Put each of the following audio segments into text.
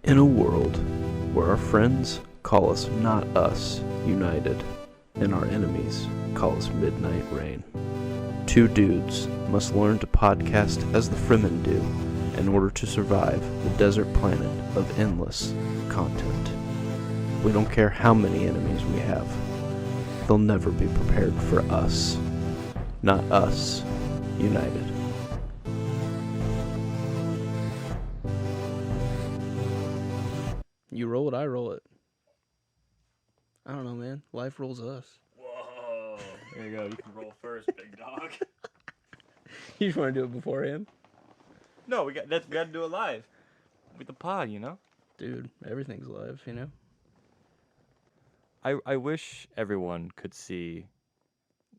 In a world where our friends call us not us united and our enemies call us midnight rain, two dudes must learn to podcast as the Fremen do in order to survive the desert planet of endless content. We don't care how many enemies we have. They'll never be prepared for us. Not us united. You roll it, I roll it. I don't know, man. Life rolls us. Whoa. There you go. You can roll first, big dog. You just want to do it beforehand? No, we got to do it live. With the pod, you know? Dude, everything's live, you know? I wish everyone could see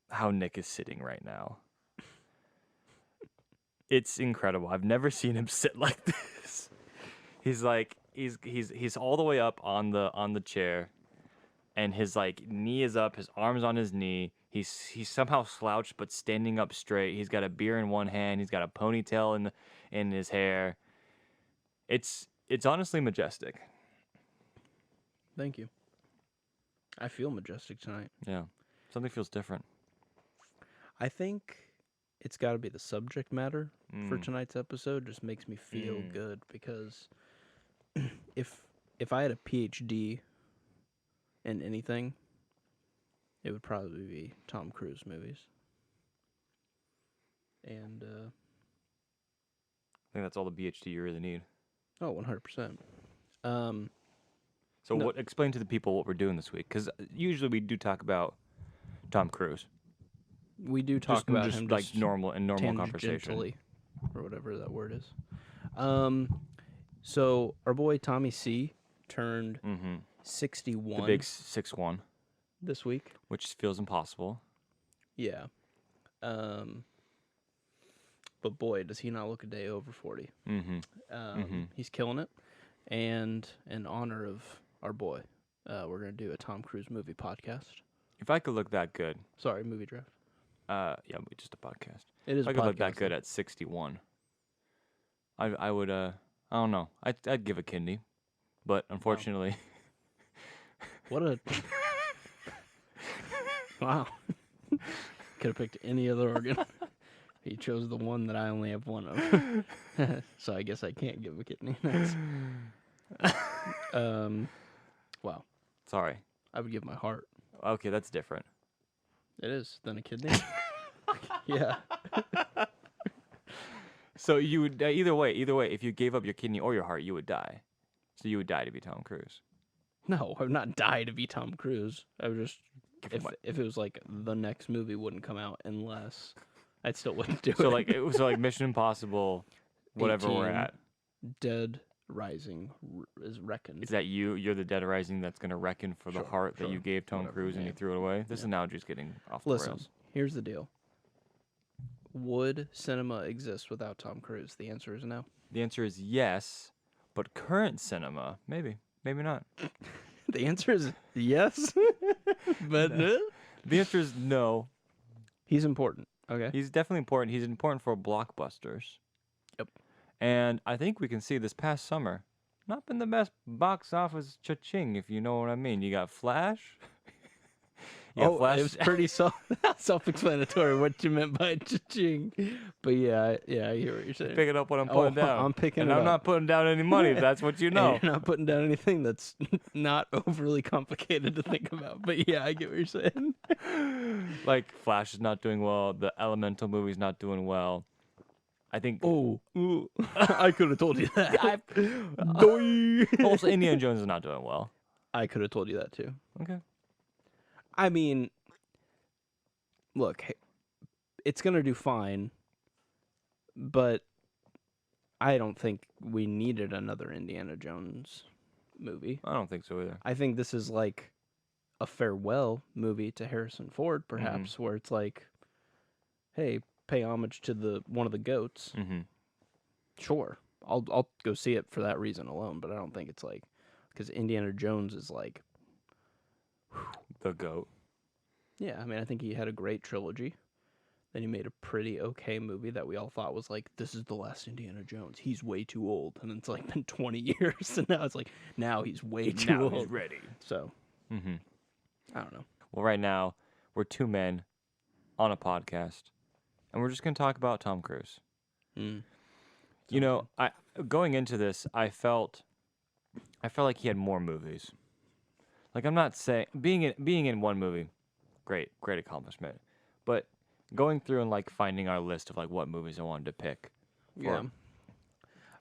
how Nick is sitting right now. It's incredible. I've never seen him sit like this. He's like he's all the way up on the chair, and his knee is up, his arm's on his knee. He's somehow slouched but standing up straight. He's got a beer in one hand. He's got a ponytail in his hair. It's honestly majestic. Thank you. I feel majestic tonight. Yeah. Something feels different. I think it's got to be the subject matter for tonight's episode. Just makes me feel good because if I had a PhD in anything, it would probably be Tom Cruise movies. And I think that's all the BHD you really need. oh, 100%. So No. explain to the people what we're doing this week, because usually we do talk about Tom Cruise. We do talk about him like just normal conversation. tangentially, or whatever that word is. So our boy Tommy C turned 61 The big 6'1", this week. which feels impossible. Yeah. But boy, does he not look a day over 40. He's killing it. And in honor of our boy, we're going to do a Tom Cruise movie podcast. If I could look that good, Sorry, movie draft. just a podcast. It is If I could look that podcasting. good at 61, I would. I don't know. I'd give a kidney, but unfortunately, What a... Wow. Could have picked any other organ. He chose the one that I only have one of. So I guess I can't give a kidney. Wow. sorry. I would give my heart. Okay, that's different. It is. Than a kidney? Yeah. So you would either way. If you gave up your kidney or your heart, you would die. So you would die to be Tom Cruise. No, I would not die to be Tom Cruise. I would just... Give him If it was like the next movie wouldn't come out unless... I still wouldn't do So it. it was like Mission Impossible, whatever we're 18. at. Dead Rising is reckoned. Is that you? You're the Dead Rising that's gonna reckon for the Sure, heart that you sure. gave Tom Whatever, Cruise and yeah. you threw it away. This analogy is getting off the Listen, rails. here's the deal. Would cinema exist without Tom Cruise? The answer is no. The answer is yes, but current cinema, maybe not. The answer is yes, but no. The answer is no. He's important. Okay. He's definitely important. He's important for blockbusters. Yep. And I think we can see this past summer, not been the best box office cha-ching, if you know what I mean. You got Flash. It was pretty self-explanatory what you meant by cha-ching. But yeah, I hear what you're saying. Picking up what I'm putting down. I'm picking and it I'm up. not putting down any money. If that's what you And know. you're not putting down anything that's not overly complicated to think about. But yeah, I get what you're saying. Like Flash is not doing well. The Elemental movie's not doing well. I think. Oh, I could have told you that. Also, Indiana Jones is not doing well. I could have told you that too. Okay. I mean, look, it's going to do fine, but I don't think we needed another Indiana Jones movie. I don't think so either. I think this is like a farewell movie to Harrison Ford, perhaps, where it's like, hey, pay homage to one of the GOATs. Mm-hmm. Sure, I'll go see it for that reason alone, but I don't think it's like, because Indiana Jones is like, The GOAT. yeah, I mean, I think he had a great trilogy. Then he made a pretty okay movie that we all thought was like, this is the last Indiana Jones. He's way too old. And it's like been 20 years. And now it's like, now he's way too Now old. he's ready. So, Mm-hmm. I don't know. Well, right now, we're two men on a podcast, and we're just going to talk about Tom Cruise. Mm. You know, going into this, I felt like he had more movies. Like, I'm not saying being in one movie, great accomplishment. But going through and like finding our list of like what movies I wanted to pick. Yeah.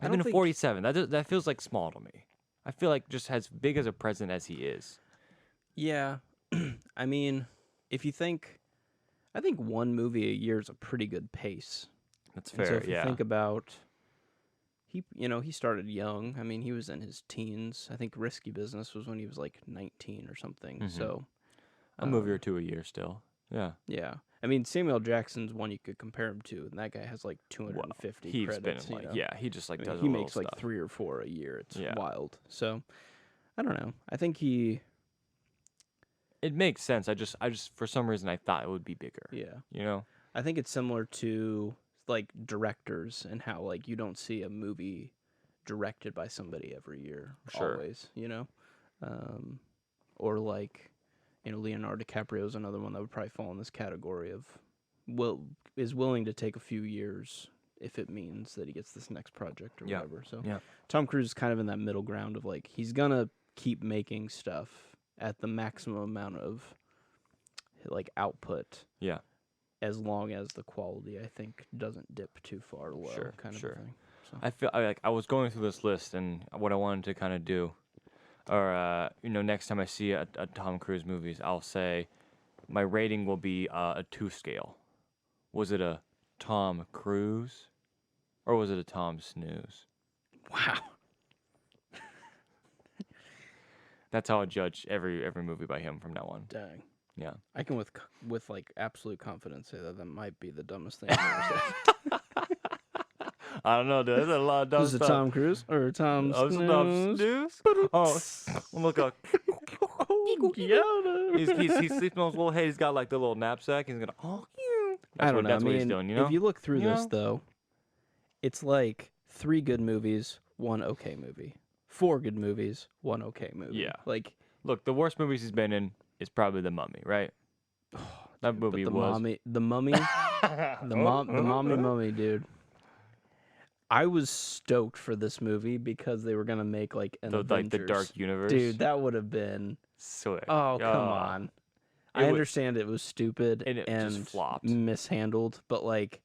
I've been 47. That feels like small to me. I feel like just as big as a president as he is. Yeah. I mean, if you think, I think one movie a year is a pretty good pace. That's And fair. so if you yeah. think about, he started young. I mean, he was in his teens. I think Risky Business was when he was like 19 or something. Mhm. So A movie or two a year still. Yeah. yeah. I mean, Samuel Jackson's one you could compare him to, and that guy has like 250 He's credits. been in, you like, know? yeah, he just like I mean, does he a makes little like stuff. 3 or 4 a year. It's Yeah. wild. So I don't know. I think he, It makes sense. I just for some reason I thought it would be bigger. yeah. You know? I think it's similar to like directors and how like you don't see a movie directed by somebody every year. Sure. Always, or like, Leonardo DiCaprio is another one that would probably fall in this category of is willing to take a few years if it means that he gets this next project or Yeah. whatever. So Yeah. Tom Cruise is kind of in that middle ground of like he's gonna keep making stuff at the maximum amount of like output. Yeah. As long as the quality, I think, doesn't dip too far low, Sure, kind of sure. a thing. So. I was going through this list and what I wanted to kind of do, or next time I see a Tom Cruise movies, I'll say my rating will be a 2 scale. Was it a Tom Cruise, or was it a Tom Snooze? Wow. That's how I judge every movie by him from now on. Dang. Yeah. I can with like absolute confidence say that might be the dumbest thing I've ever said. I don't know, dude. There's a lot of dumb Is it stuff. Tom Cruise or Tom Oh, it's Tom Snooze? Snooze? Oh, look up. Yoda. He's sleeping on his little head. He's got like the little knapsack. He's gonna. I don't know. That's I what mean, he's doing. You know. if you look through You this know? though, it's like 3 good movies, 1 okay movie. 4 good movies, 1 okay movie. Yeah. Like, Look, the worst movies he's been in is probably The Mummy, right? That movie but was. the mummy, the mummy, dude. I was stoked for this movie because they were gonna make like an the Avengers. Dark Universe. Dude, that would have been. Sick. Oh, come on. I wa- understand it was stupid and it just flopped. mishandled, but like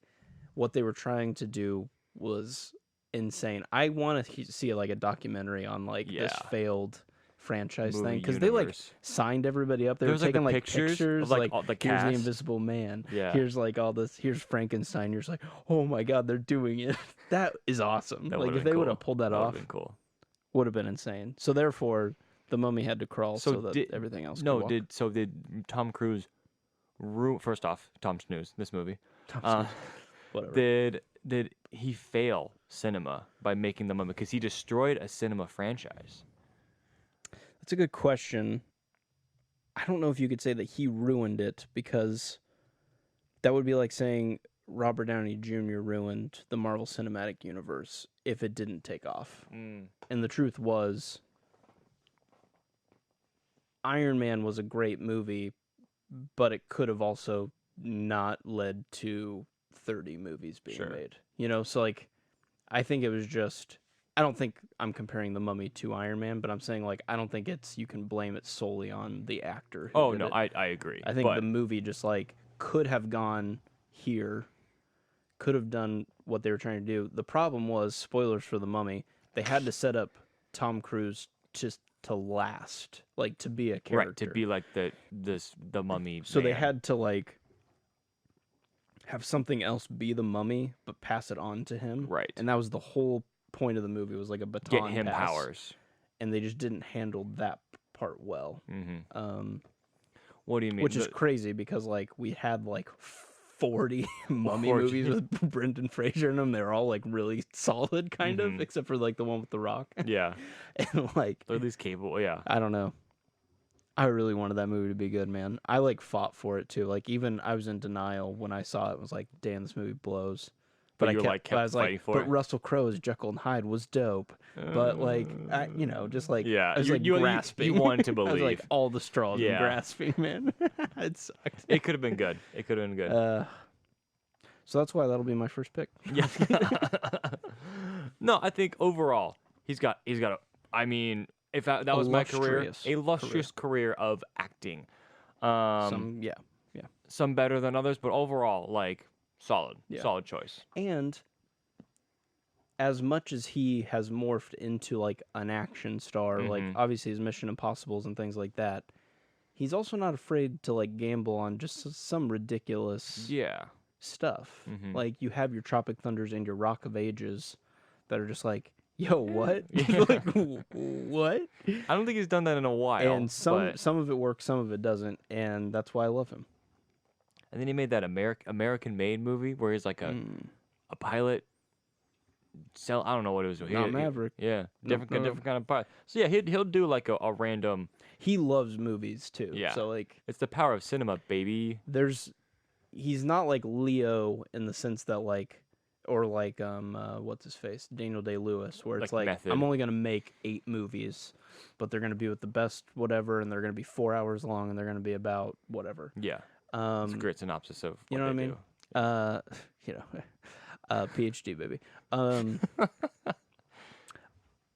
what they were trying to do was insane. I want to see like a documentary on like this Yeah. failed franchise Movie thing because they like universe. signed everybody up. They There were was, like, taking the like pictures of, like, all the here's the cast. Invisible Man. Yeah. Here's like all this. Here's Frankenstein. You're just like, oh my god, they're doing it. That is awesome. That like would've if been they would cool. have pulled that That would've off, been cool. would have been insane. So therefore, the Mummy had to crawl So so that did- everything else. No, could walk. did Tom Cruise first off, Tom Snooze, this movie. Tom whatever. Did he fail cinema by making The Mummy because he destroyed a cinema franchise? That's a good question. I don't know if you could say that he ruined it because that would be like saying Robert Downey Jr. ruined the Marvel Cinematic Universe if it didn't take off. And the truth was, Iron Man was a great movie, but it could have also not led to 30 movies being Sure. made. So like, I think it was just. I don't think I'm comparing The Mummy to Iron Man, but I'm saying like I don't think you can blame it solely on the actor. Who Oh did no, it. I agree. I think but the movie just like could have gone here, could have done what they were trying to do. The problem was, spoilers for The Mummy, they had to set up Tom Cruise just to last, like to be a character. right to be like the Mummy. So they man. had to like have something else be the Mummy, but pass it on to him. Right. And that was the whole point of the movie, was like a baton get him pass. powers. And they just didn't handle that part well. Mm-hmm. What do you mean? Which is crazy because like we had like 40 Mummy 40. movies with Brendan Fraser in them. They're all like really solid, kind of, except for like the one with The Rock. yeah, And like they're at least capable. Yeah, I don't know. I really wanted that movie to be good, man. I like fought for it too. Like even I was in denial when I saw it. Was like, damn, this movie blows. But I you, like, but I kept was fighting like, for but it. Russell Crowe's Jekyll and Hyde was dope. But like, just like, Yeah, I was like you grasping. wanted to I was like believe. all the straws and Yeah. grasping, man. It sucked. It could have been good. It could have been good. So that's why that'll be my first pick. Yeah. No, I think overall he's got a. I mean, if that was my career, Illustrious a illustrious career of acting. Some Some better than others, but overall, like solid choice. And as much as he has morphed into like an action star, like obviously his Mission Impossibles and things like that, he's also not afraid to like gamble on just some ridiculous Yeah. stuff. Like you have your Tropic Thunders and your Rock of Ages that are just like, yo, what? Like, what? I don't think he's done that in a while. And some of it works, some of it doesn't, and that's why I love him. And then he made that American Made movie where he's like a pilot. I don't know what it was. Not Maverick. Yeah, No, different kind of pilot. So yeah, he'll do like a random. He loves movies too. Yeah. So like, It's the power of cinema, baby. he's not like Leo in the sense that like, or like what's his face, Daniel Day-Lewis, where it's Like like Method. I'm only gonna make 8 movies, but they're gonna be with the best whatever, and they're gonna be 4 hours long, and they're gonna be about whatever. Yeah, it's a great synopsis of You know what I mean? You know, PhD baby.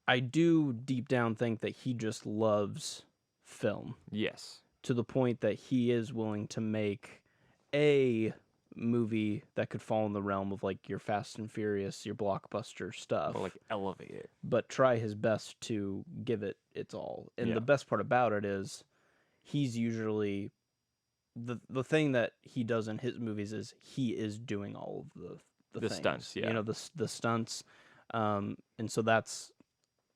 I do deep down think that he just loves film Yes. to the point that he is willing to make a movie that could fall in the realm of like your Fast and Furious, your blockbuster stuff, Or like elevate it. but try his best to give it its all. And Yeah. the best part about it is he's usually the thing that he does in his movies is he is doing all of the The things, stunts, yeah. you know, the stunts, and so that's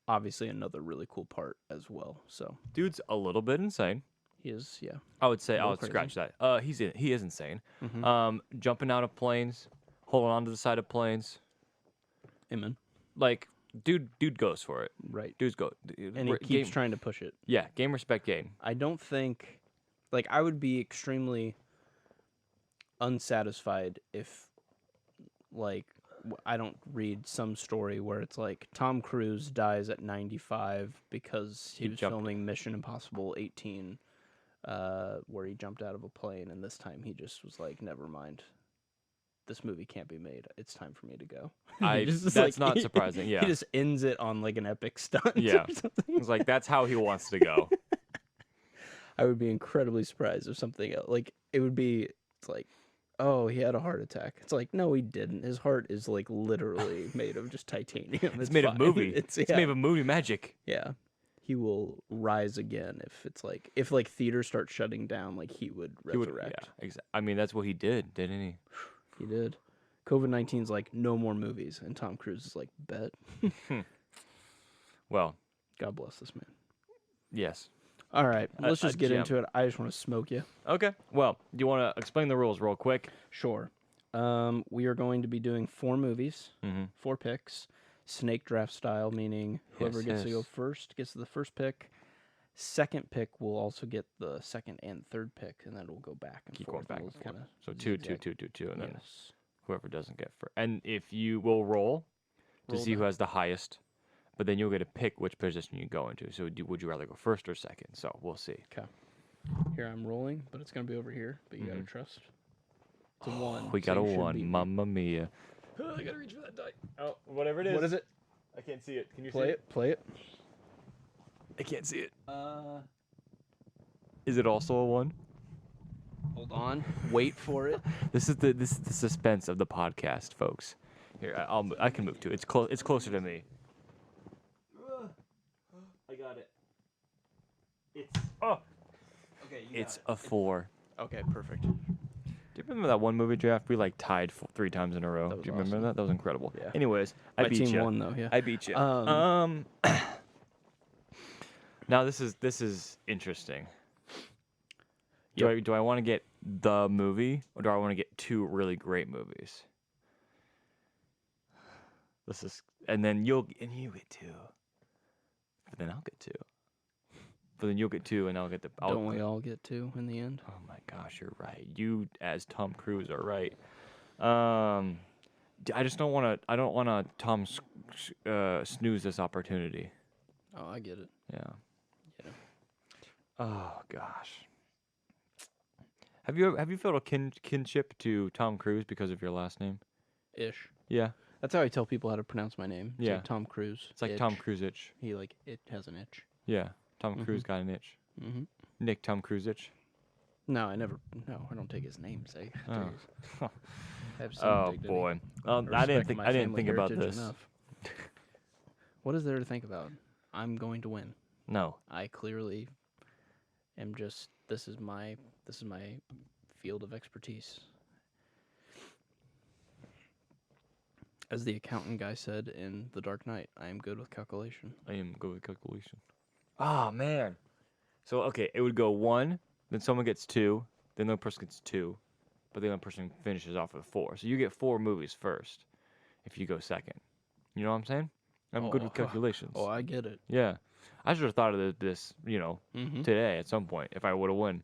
obviously another really cool part as well. So Dude's a little bit insane. he is, yeah. I would say I little would crazy. scratch that. He is insane. Mm-hmm. Jumping out of planes, holding on to the side of planes. Amen. Like dude goes for it. Right. And And he keeps trying to push it. Yeah, game respect game. I don't think, like, I would be extremely unsatisfied if, like, I don't read some story where it's like Tom Cruise dies at 95 because he was jumped. filming Mission Impossible 18, where he jumped out of a plane, and this time he just was like, never mind. This movie can't be made. It's time for me to go. He just is That's not surprising. Yeah. He just ends it on like an epic stunt. Yeah. Or something. It's like that's how he wants to go. I would be incredibly surprised if something else, like it would be. It's like, oh, he had a heart attack. It's like, no, he didn't. His heart is like literally made of just titanium. It's made of fine. movie. It's made of movie magic. Yeah, he will rise again if it's like if like theaters start shutting down, like he would resurrect. Yeah, I mean, that's what he did, didn't he? He did. COVID-19's like no more movies, and Tom Cruise is like, bet. Well, God bless this man. yes. All right, let's a just get gem. into it. I just want to smoke you. Okay. Well, do you want to explain the rules real quick? Sure. We are going to be doing 4 movies, Mm-hmm. 4 picks, snake draft style, meaning whoever Yes, gets to go yes. first gets the first pick. Second pick will also get the second and third pick, and then we'll go back and Keep forth. going back and forth. Kinda So 2, 2, zigzag. 2, 2, 2, and then Yes. whoever doesn't get first. And if you will roll to Roll see who that. has the highest, but then you'll get to pick which position you go into. So would you rather go first or second? So we'll see. Here I'm rolling, but it's gonna be over here. But you gotta trust. It's a 1. We so got a you should 1. beat me. Mamma mia. I gotta reach for that die. Oh, whatever it is. What is it? I can't see it. Can you Play see it. Play it. I can't see it. Is it also a 1? Hold on. Wait for it. This is the suspense of the podcast, folks. Here, I can move to it. It's closer to me. I got it. It's a 4. Okay, perfect. Do you remember that one movie draft we like tied 3 times in a row? That Do was you remember awesome. that? That was incredible. Yeah. Anyways, I My beat team you. won though. Yeah. I beat you. Now this is interesting. Do I want to get the movie or do I want to get 2 really great movies? And then you get 2. But then I'll get 2. But then you'll get 2, and I'll get the. Don't we all get 2 in the end? Oh my gosh, you're right. You, as Tom Cruise, are right. I just don't want to. I don't want to snooze this opportunity. Oh, I get it. Yeah. Yeah. Oh gosh. Have you felt a kinship to Tom Cruise because of your last name? Ish. Yeah. That's how I tell people how to pronounce my name. It's Yeah. like Tom Cruise. It's like itch. Tom Cruise itch. He like it has an itch. Yeah. Tom Cruise got an itch. Mm-hmm. Nick Tom Cruise itch. No, I never. No, I don't take his namesake. Oh. I have some Oh dignity. boy. I respect didn't think. my I didn't family think about heritage this. enough. What is there to think about? I'm going to win. No. I clearly am just. This is my field of expertise. As the accountant guy said in The Dark Knight, I am good with calculation. I am good with calculation. Oh man. So okay, it would go 1, then someone gets 2, then the other person gets 2, but the other person finishes off with 4. So you get 4 movies first, if you go second. You know what I'm saying? I'm good with calculations. Oh, I get it. Yeah, I should have thought of this, Mm-hmm. today at some point. If I would have won,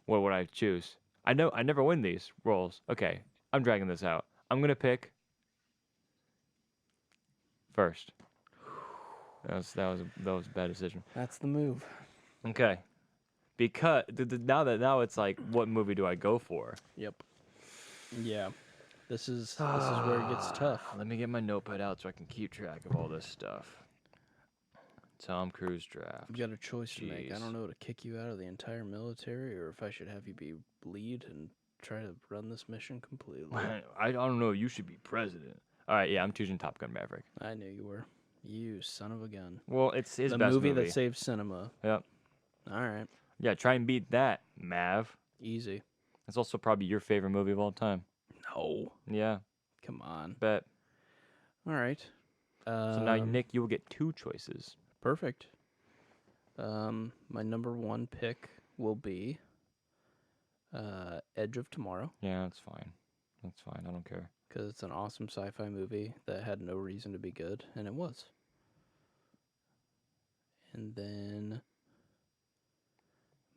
what would I choose? I know I never win these roles. Okay, I'm dragging this out. I'm gonna pick first. That was a bad decision. That's the move. Okay, because now it's like, what movie do I go for? Yep. Yeah. This is where it gets tough. Let me get my notepad out so I can keep track of all this stuff. Tom Cruise draft. You've got a choice to make. I Jeez. don't know to kick you out of the entire military or if I should have you be lead and try to run this mission completely. I don't know. You should be president. All right, yeah, I'm choosing Top Gun Maverick. I knew you were. You son of a gun. Well, it's his The best movie that saved cinema. Yep. All right. Yeah, try and beat that, Mav. Easy. It's also probably your favorite movie of all time. No. Yeah, Come on. bet. All right. So now, Nick, you will get 2 choices. Perfect. My number 1 pick will be Edge of Tomorrow Yeah, that's fine. That's fine. I don't care. because it's an awesome sci-fi movie that had no reason to be good, and it was. And then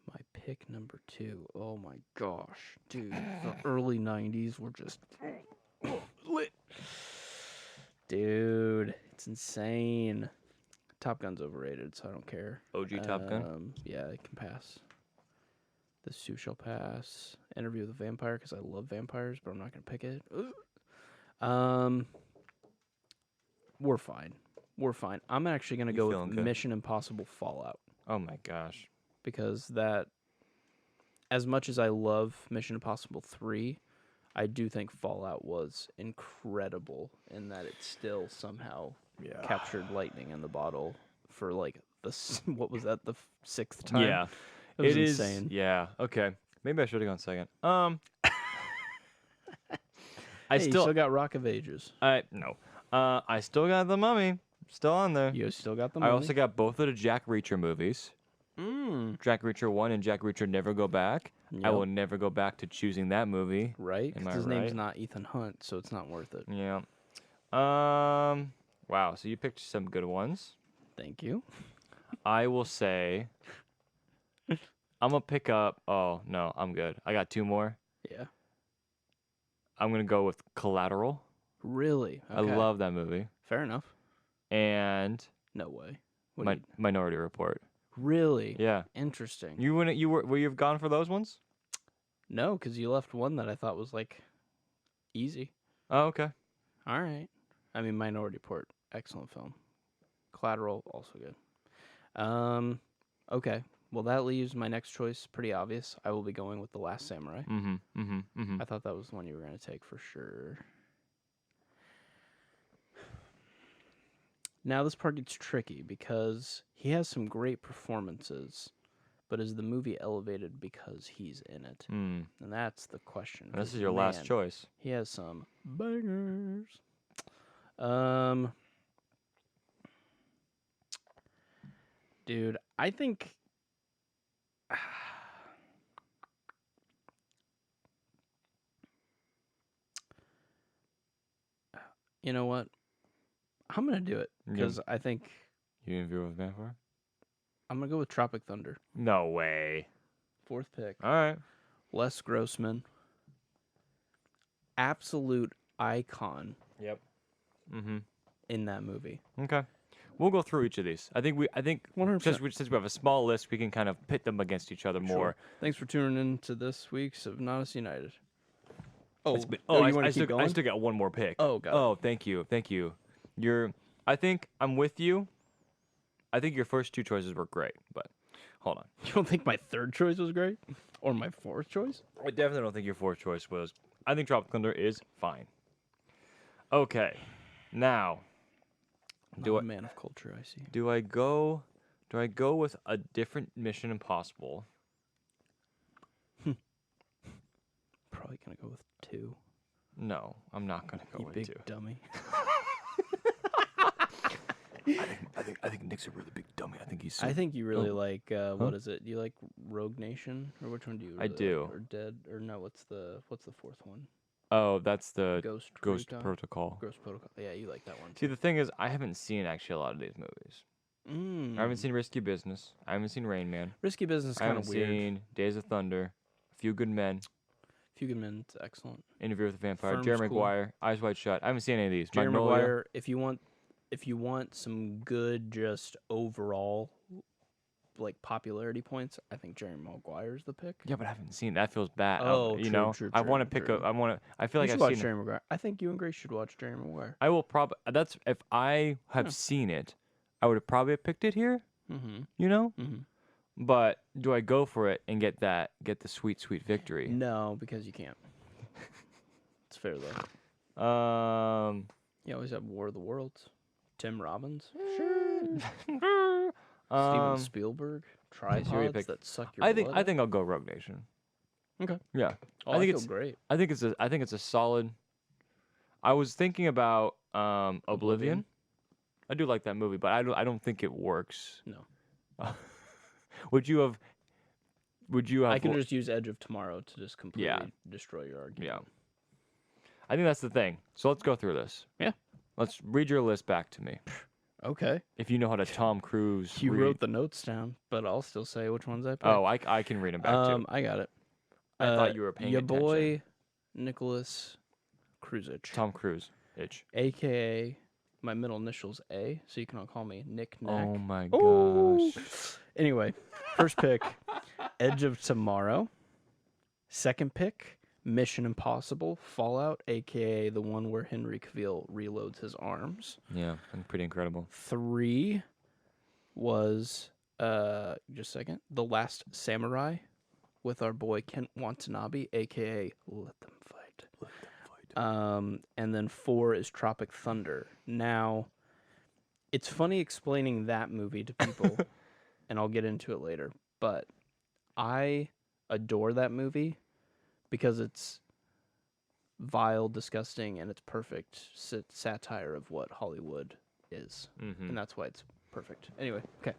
my pick number 2. Oh my gosh, dude, the early '90s were just lit. Dude, it's insane. Top Gun's overrated, so I don't care. OG Top Gun? Yeah, it can pass. The Sioux shall pass. Interview with a Vampire because I love vampires, but I'm not gonna pick it. We're fine. We're fine. I'm actually gonna You go feeling with good? Mission Impossible Fallout Oh my gosh. because that, as much as I love Mission Impossible 3, I do think Fallout was incredible in that it still somehow Yeah. captured lightning in the bottle for like what was that, the 6th time? Yeah. It was It is. insane. Yeah. Okay. Maybe I should have gone second. I Hey, you still. still got Rock of Ages. No. I still got The Mummy. Still on there. You still got the I money. also got both of the Jack Reacher movies. Jack Reacher 1 and Jack Reacher Never Go Back. I Yep. will never go back to choosing that movie. Right? Am 'Cause I his name's right? not Ethan Hunt, so it's not worth it. Yeah. Wow. So you picked some good ones. Thank you. I will say. I'm gonna pick up. Oh no, I'm good. I got 2 more. Yeah. I'm gonna go with Collateral. Really? I Okay. love that movie. Fair enough. And No way. What do you- Minority Report. Really? Yeah. Interesting. You wouldn't. Were you gone for those ones? No, because you left one that I thought was like easy. Oh, okay. All right. I mean, Minority Report, excellent film. Collateral, also good. Okay. Well, that leaves my next choice pretty obvious. I will be going with The Last Samurai. I thought that was the one you were going to take for sure. Now, this part gets tricky because he has some great performances, but is the movie elevated because he's in it? Mm. And that's the question. This 'cause, is your last man, choice. He has some bangers. Dude, I think you know what? I'm gonna do it Yeah. because I think You interview with Vampire? I'm gonna go with Tropic Thunder. No way. Fourth pick. All right. Les Grossman. Absolute icon Yep. Mm-hmm. in that movie. Okay. We'll go through each of these. I think 100%. since we have a small list, we can kind of pit them against each other more. Sure. Thanks for tuning in to this week's of Not Us United. Oh, It's been- you want I to still, keep going? I still got one more pick. Oh, got it. Oh, thank you. I think I'm with you. I think your first two choices were great, but hold on. You don't think my third choice was great? Or my fourth choice? I definitely don't think your fourth choice was. I think Tropic Thunder is fine. Okay, now I'm a man of culture, I see. do I go with a different Mission Impossible? Probably gonna go with 2. No, I'm not gonna go You with big two. dummy. I think Nick's a really big dummy. I think he's. I think you really like what is it? Do you like Rogue Nation or which one do you? I Really do. Like? Or Dead or no? What's the fourth one? Oh, that's the Ghost Protocol. Ghost Protocol. Yeah, you like that one. See, the thing is, I haven't seen actually a lot of these movies. I haven't seen Risky Business. I haven't seen Rain Man. Risky Business. I Kind haven't of weird. seen Days of Thunder, A Few Good Men, Few Good Men. It's excellent. Interview with a Vampire, Firm's Jerry cool. Maguire, Eyes Wide Shut. I haven't seen any of these. Jerry Magnolia. Maguire. If you want some good just overall like popularity points, I think Jerry Maguire's the pick. Yeah, but I haven't seen. That feels bad. Oh, you true, know, true, I want to true, pick true. a. I want to. I feel You like should I've watch seen. Jerry Maguire. I think you and Grace should watch Jerry Maguire. I will probably. That's if I have Yeah. seen it, I would have probably picked it here. Mm-hmm. You know. Mm-hmm. But do I go for it and get the sweet victory? No, because you can't. It's fair though. You always have War of the Worlds. Tim Robbins. Sure. Steven Spielberg. who you Tripods pick? that suck your I blood. think I'll go Rogue Nation. Okay. Yeah. Oh, I think feel it's great. I think it's a solid. I was thinking about Oblivion. I do like that movie, but I don't think it works. No. Would you have? I can just use Edge of Tomorrow to just completely destroy your argument. Yeah. I think that's the thing. So let's go through this. Yeah. Let's read your list back to me. Okay. If you know how to Tom Cruise. You read. wrote the notes down, but I'll still say which ones I picked. Oh, I can read them back too. I got it. I thought you were paying your attention. boy, Nicholas Kruzich, Tom Cruise. Itch. a.k.a. my middle initials A, so you can all call me Nick Nack. Oh my Ooh. gosh. Anyway, first pick, Edge of Tomorrow. Second pick, Mission Impossible Fallout, aka the one where Henry Cavill reloads his arms. Yeah, I'm pretty incredible. 3 was just a second, The Last Samurai with our boy Kent Watanabe, aka Let Them Fight. And then 4 is Tropic Thunder. Now, it's funny explaining that movie to people, and I'll get into it later, but I adore that movie because it's vile, disgusting, and it's perfect satire of what Hollywood is. Mm-hmm. And that's why it's perfect. Anyway, okay.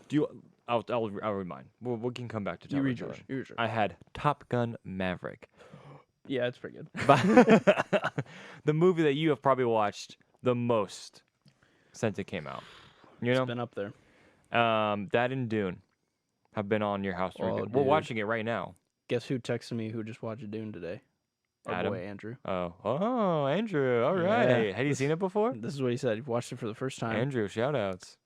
Do you? I'll remind. We can come back to You Tom read Cruise. yours. You read yours. I had Top Gun Maverick. Yeah, it's pretty good. The movie that you have probably watched the most since it came out. You know, It's been up there. that and Dune have been on your house. Oh, We're dude. watching it right now. Guess who texted me who just watched Dune today? Our Adam? boy Andrew. Oh, Andrew. All Yeah. right. Had you seen it before? This is what he said. He watched it for the first time. Andrew, shout outs.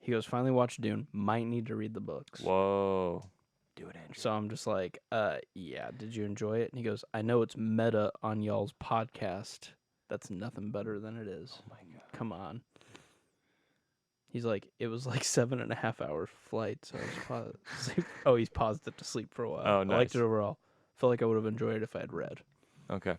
He goes, finally watched Dune. Might need to read the books. Whoa. Do it, Andrew. So I'm just like, yeah, did you enjoy it? And he goes, I know it's meta on y'all's podcast. That's nothing better than it is. Oh my God. Come on. He's like, it was like 7.5 hour flight. So I was he's paused it to sleep for a while. Oh, I liked nice. it overall. Felt like I would have enjoyed it if I had read. Okay.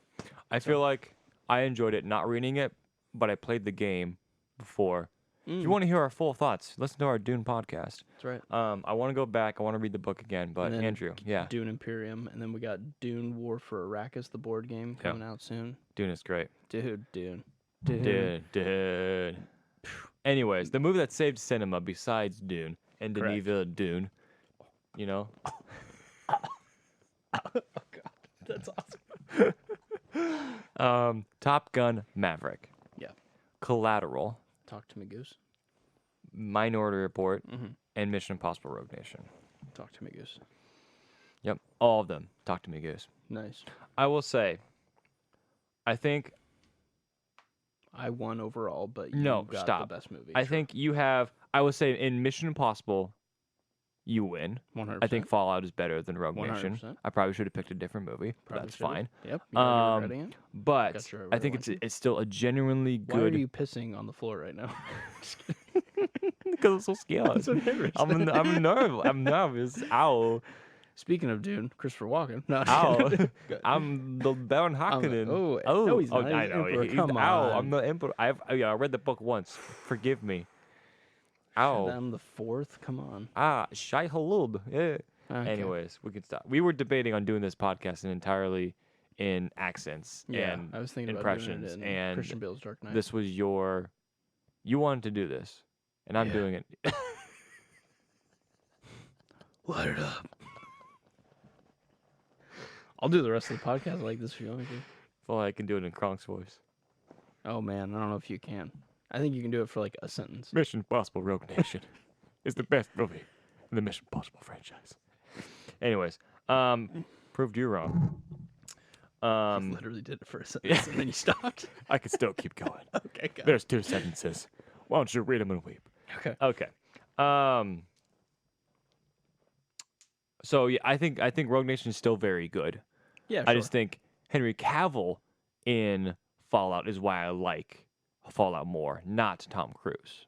I feel like I enjoyed it not reading it, but I played the game before. If you want to hear our full thoughts, listen to our Dune podcast. That's right. I want to go back. I want to read the book again. But And then Andrew, yeah, Dune Imperium. And then we got Dune War for Arrakis, the board game, coming out soon. Dune is great. Dude, Dune. Dude. Anyways, the movie that saved cinema besides Dune and Correct. Denis Villeneuve, you know, That's awesome. Top Gun Maverick. Yeah. Collateral. Talk to me, Goose. Minority Report, Mm-hmm. and Mission Impossible Rogue Nation. Talk to me, Goose. Yep, all of them. Talk to me, Goose. Nice. I will say, I think I won overall, but you No, got stop. the best movie. I think you have. I would say in Mission Impossible, you win. 100%. I think Fallout is better than Rogue 100%. Nation. I probably should have picked a different movie, but Probably that's should've. fine. Yep. You're already regretting it. But Got your I think it's revelation. still a genuinely Why are good. you pissing on the floor right now? Because I'm so scared. so nervous. I'm nervous. I'm nervous. Ow. Speaking of Dune, Christopher Walken. No, Ow. Good. I'm the Baron Harkonnen. no, he's not. I He's know. Emperor. He's, Come ow, on. I'm the Emperor. I read the book once. Forgive me. Ow. I'm the fourth. Come on. Shai Halub. Yeah. Okay. Anyways, we can stop. We were debating on doing this podcast entirely in accents Yeah, and I was thinking impressions, about doing it in and Christian Bale's Dark Knight. this was you wanted to do this, and I'm Yeah. doing it. Light it up. I'll do the rest of the podcast like this if you want me to. Well, I can do it in Kronk's voice. Oh man, I don't know if you can. I think you can do it for like a sentence. Mission Impossible Rogue Nation is the best movie in the Mission Impossible franchise. Anyways, proved you wrong. I literally did it for a sentence and then you stopped. I could still keep going. Okay, got it. There's 2 sentences. Why don't you read them and weep? Okay. Okay. So yeah, I think Rogue Nation is still very good. Yeah, I sure. just think Henry Cavill in Fallout is why I like Fallout more, not Tom Cruise.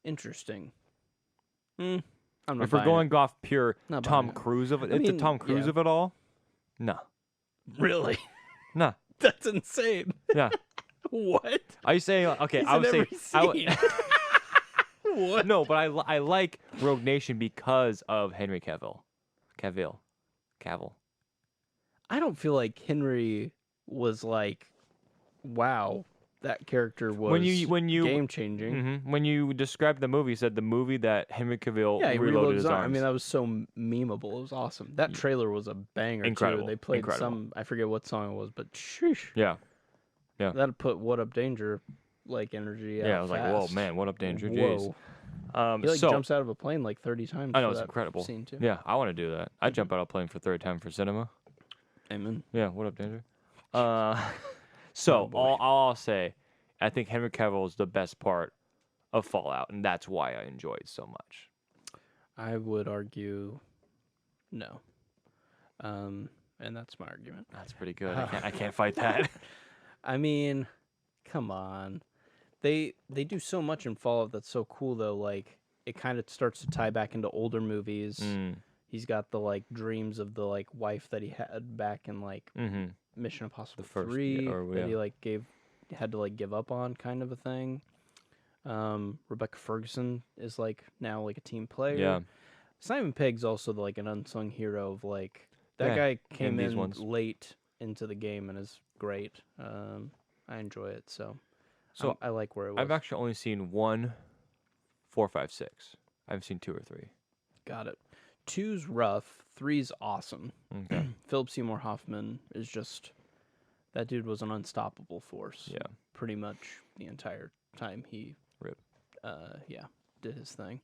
Interesting. I'm not If we're buying going off pure Not Tom buying it. Cruise of it, I the mean, Tom Cruise yeah. of it all, no, it. Really? no, That's insane. yeah. What? Are you saying okay? He's I in would say every scene. What? no, but I like Rogue Nation because of Henry Cavill. I don't feel like Henry was like, wow, that character was When you game changing. when you described the movie, you said the movie that Henry Cavill Yeah, he reloaded his arm. arms. I mean, that was so memeable. It was awesome. That trailer was a banger Incredible, too. They played incredible. some. I forget what song it was, but sheesh, yeah, that put What Up Danger like energy. yeah. I out was like, whoa, fast. man, what up, Danger? Jeez. Whoa. He like so jumps out of a plane like 30 times. I know for it's that incredible. Scene too. Yeah, I want to do that. I'd jump out of a plane for third time for cinema. Amen. Yeah, what up, Danger? So boy. all I'll say, I think Henry Cavill is the best part of Fallout, and that's why I enjoy it so much. I would argue, no. And that's my argument. That's pretty good. I can't fight that. I mean, come on. They do so much in Fallout that's so cool though. Like it kind of starts to tie back into older movies. He's got the like dreams of the like wife that he had back in like Mm-hmm. Mission Impossible first- 3 yeah, or- that yeah. he like had to like give up on, kind of a thing. Rebecca Ferguson is like now like a team player. Yeah. Simon Pegg's also like an unsung hero of like that Yeah, guy came these in ones. late into the game and is great. I enjoy it, so I like where it was. I've actually only seen 1, 4, 5, 6. I haven't seen 2 or 3. Got it. 2's rough, 3's awesome. Okay. Philip Seymour Hoffman is just that dude was an unstoppable force. Yeah. Pretty much the entire time he Rip. did his thing.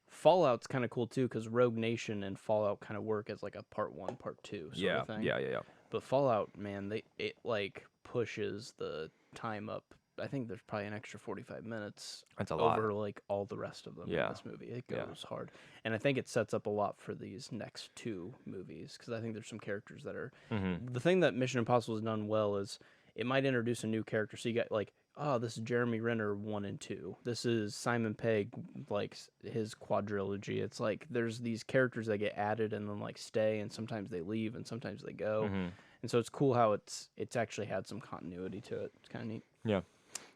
Fallout's kind of cool too because Rogue Nation and Fallout kind of work as like a part 1, part 2 sort of thing. Yeah. But Fallout, man, it like pushes the time up. I think there's probably an extra 45 minutes That's a lot. over like all the rest of them Yeah. in this movie. It Yeah. goes hard. And I think it sets up a lot for these next 2 movies because I think there's some characters that are Mm-hmm. the thing that Mission Impossible has done well is it might introduce a new character. So you got like, oh, this is Jeremy Renner 1 and 2. This is Simon Pegg, like his quadrilogy. It's like there's these characters that get added and then like stay, and sometimes they leave and sometimes they go. Mm-hmm. And so it's cool how it's actually had some continuity to it. It's kind of neat. Yeah.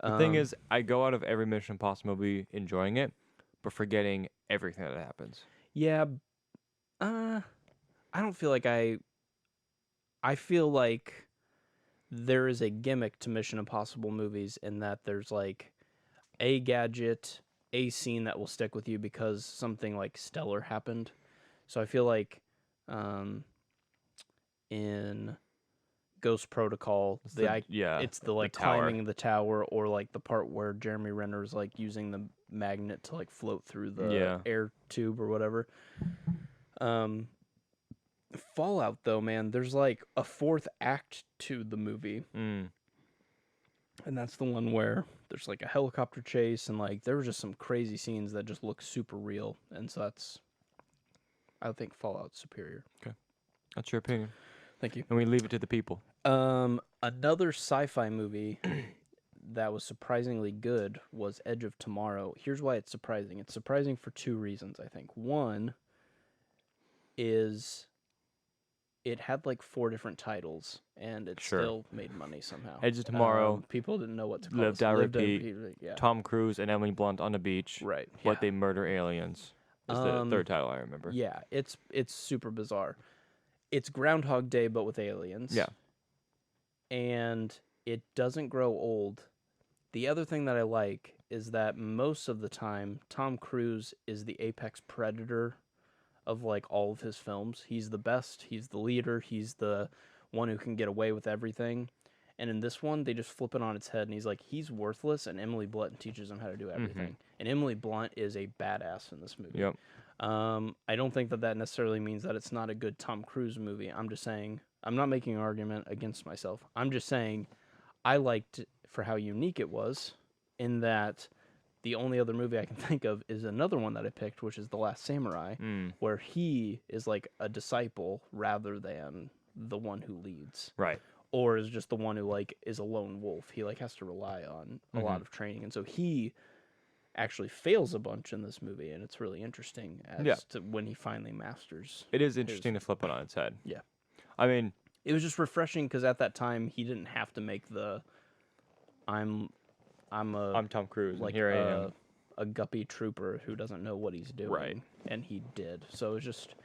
The thing is, I go out of every Mission Impossible movie enjoying it, but forgetting everything that happens. yeah, I don't feel like I feel like there is a gimmick to Mission Impossible movies in that there's like a gadget, a scene that will stick with you because something like stellar happened. So I feel like in Ghost Protocol. It's It's the like tower. climbing the tower, or like the part where Jeremy Renner's like using the magnet to like float through the air tube or whatever. Fallout though, man, there's like a fourth act to the movie. Mm. And that's the one where there's like a helicopter chase, and like there were just some crazy scenes that just look super real. And so I think Fallout's superior. That's your opinion. Thank you. And we leave it to the people. Another sci-fi movie that was surprisingly good was Edge of Tomorrow. Here's why it's surprising. It's surprising for two reasons, I think. One is it had like 4 different titles, and it still made money somehow. Edge of Tomorrow. People didn't know what to call Live, it. Die, Repeat. Yeah. Tom Cruise and Emily Blunt on the beach. Right. But they murder aliens. Is the third title I remember. Yeah, it's super bizarre. It's Groundhog Day, but with aliens. Yeah. And it doesn't grow old. The other thing that I like is that most of the time, Tom Cruise is the apex predator of like all of his films. He's the best. He's the leader. He's the one who can get away with everything. And in this one, they just flip it on its head, and he's like, he's worthless, and Emily Blunt teaches him how to do everything. And Emily Blunt is a badass in this movie. Yep. I don't think that necessarily means that it's not a good Tom Cruise movie. I'm just saying, I'm not making an argument against myself. I'm just saying I liked it for how unique it was, in that the only other movie I can think of is another one that I picked, which is The Last Samurai, where he is like a disciple rather than the one who leads. Right. Or is just the one who like is a lone wolf. He like has to rely on a lot of training, and so he actually fails a bunch in this movie, and it's really interesting as to when he finally masters. It is interesting to flip it on its head. Yeah. I mean, it was just refreshing because at that time he didn't have to make the I'm Tom Cruise, like and here I am. a guppy trooper who doesn't know what he's doing. Right. And he did. So it was just,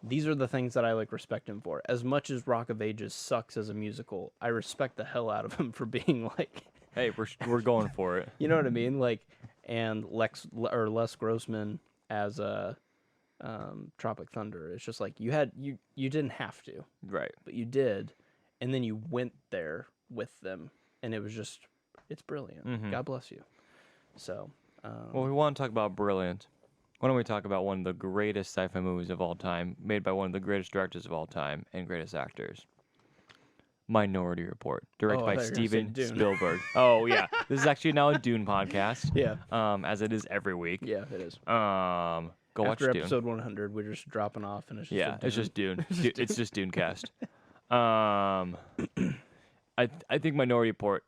these are the things that I like respect him for. As much as Rock of Ages sucks as a musical, I respect the hell out of him for being like, hey, we're going for it. you know what I mean? Like, and Les Grossman as a Tropic Thunder. It's just like you didn't have to, Right. but you did, and then you went there with them, and it was just, it's brilliant. God bless you. So, well, we want to talk about brilliant. Why don't we talk about one of the greatest sci-fi movies of all time, made by one of the greatest directors of all time and greatest actors? Minority Report, directed by Steven Spielberg. Oh yeah, this is actually now a Dune podcast. Yeah. As it is every week. Yeah, it is. Go watch After Dune. episode 100, we're just dropping off, and it's just It's just Dune. It's just Dunecast. I think Minority Report.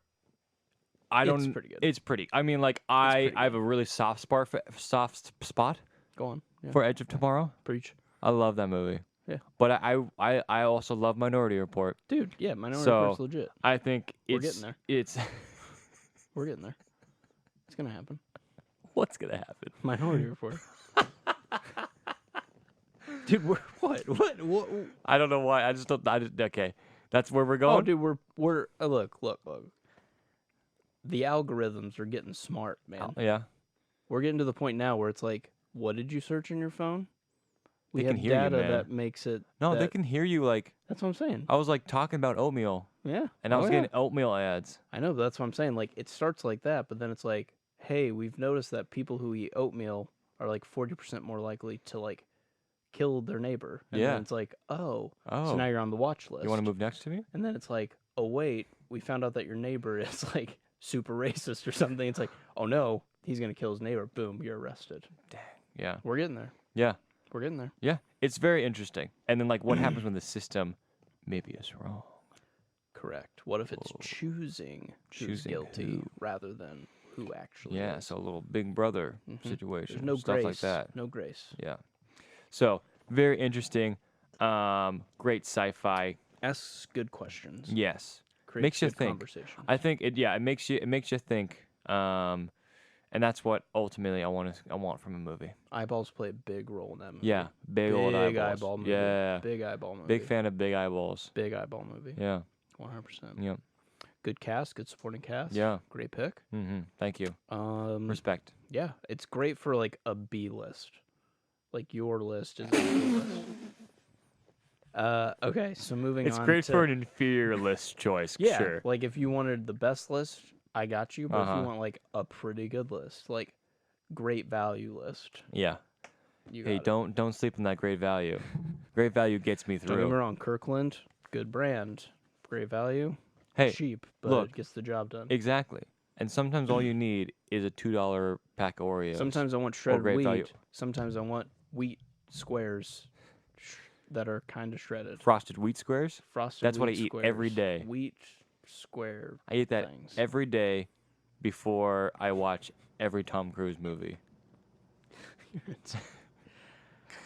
It's pretty good. It's pretty. I mean, like I have a really soft spot Go on. Yeah. for Edge of Tomorrow. Preach. I love that movie. Yeah. But I also love Minority Report. Dude, yeah, Minority Report's legit. I think We're getting there. It's We're getting there. It's going to happen. what's gonna happen? Minority Report. Dude, what? I don't know why. Okay. That's where we're going. Oh, dude, we're look. The algorithms are getting smart, man. Yeah. We're getting to the point now where it's like, what did you search in your phone? We They can have hear you, data man. that makes it. No, they that- can hear you. Like That's what I'm saying. I was like talking about oatmeal, Yeah. and I was Oh, getting oatmeal ads. I know, but that's what I'm saying. Like, it starts like that, but then it's like, hey, we've noticed that people who eat oatmeal are like 40% more likely to like kill their neighbor. And Yeah. then it's like, oh, Oh. so now you're on the watch list. You want to move next to me? And then it's like, oh wait, we found out that your neighbor is like super racist or something. It's like, oh no, he's gonna kill his neighbor. Boom, you're arrested. Yeah. We're getting there. Yeah. We're getting there. Yeah. It's very interesting. And then like, what happens when the system maybe is wrong? Correct. What if it's choosing who's Choosing guilty who. rather than who actually Yeah. is? So a little Big Brother situation, There's no stuff grace. like that. No grace. Yeah. So very interesting. Great sci-fi. Asks good questions. Yes. Creates Makes you good think. Conversation. I think it. Yeah. It makes you think. And that's what ultimately I want from a movie. Eyeballs play a big role in that movie. Yeah. Big old eyeballs. eyeball movie. Yeah. Big eyeball movie. Big fan of big eyeballs. Big eyeball movie. Yeah. 100%. Yeah. Good cast. Good supporting cast. Yeah. Great pick. Thank you. Respect. Yeah, it's great for like a B list. Like your list is a B list. Okay, so moving It's on great to for an inferior list choice. yeah, Sure. like if you wanted the best list, I got you. But if you Uh-huh. want like a pretty good list, like great value list, Yeah. you Hey, got it. don't sleep on that great value. Great value gets me Don't get me through. wrong, Kirkland, good brand, great value, Hey, cheap, but look. it gets the job done. Exactly. And sometimes all you need is a $2 pack of Oreos. Sometimes I want shredded great wheat. value. Sometimes I want wheat squares that are kind of shredded. Frosted wheat squares. Frosted That's what I wheat eat every squares. day. Wheat square. I eat that things. every day before I watch every Tom Cruise movie.